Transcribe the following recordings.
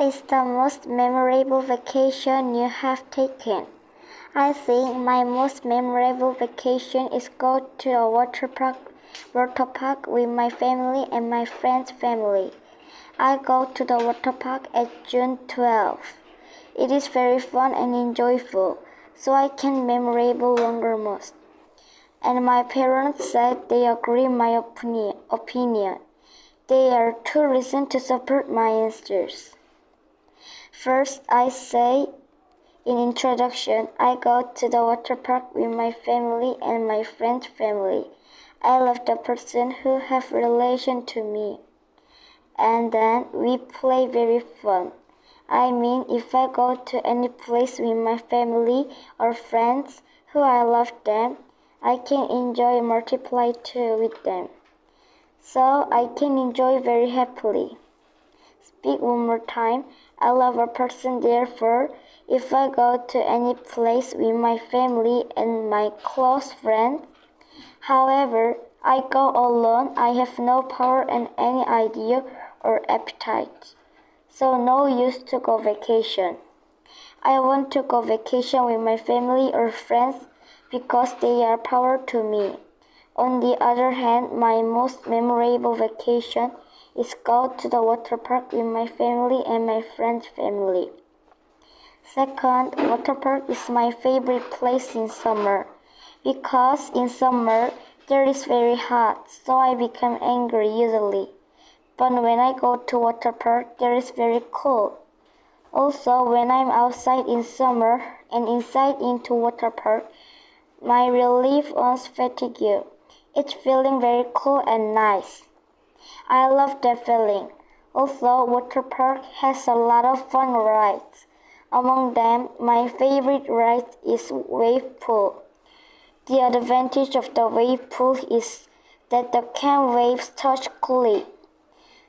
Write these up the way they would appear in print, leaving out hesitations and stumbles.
is the most memorable vacation you have taken? I think my most memorable vacation is go to a water park with my family and my friend's family. I go to the water park at June 12. It is very fun and enjoyable, so I can memorable longer most. And my parents said they agree my opinion. There are two reasons to support my answers. First, I say in introduction, I go to the water park with my family and my friend's family. I love the person who have relation to me. And then we play very fun. I mean, if I go to any place with my family or friends who I love them, I can enjoy multiply too with them. So I can enjoy very happily. Speak one more time. I love a person, therefore, if I go to any place with my family and my close friends. However, I go alone, I have no power and any idea or appetite. So no use to go vacation. I want to go vacation with my family or friends because they are power to me. On the other hand, my most memorable vacation is go to the water park with my family and my friend's family. Second, water park is my favorite place in summer because in summer there is very hot, so I become angry easily. But when I go to water park, there is very cool. Also, when I'm outside in summer and inside into water park, my relief on fatigue. It's feeling very cool and nice. I love that feeling. Also, water park has a lot of fun rides. Among them, my favorite ride is wave pool. The advantage of the wave pool is that the can waves touch coolly.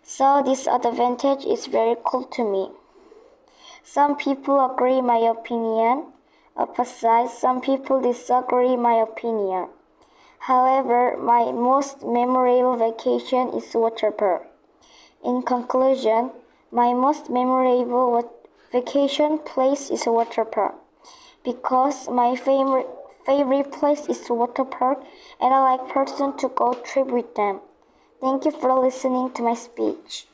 So this advantage is very cool to me. Some people agree my opinion. Opposite, some people disagree my opinion. However, my most memorable vacation is water park. In conclusion, my most memorable vacation place is water park because my favorite place is water park and I like person to go trip with them. Thank you for listening to my speech.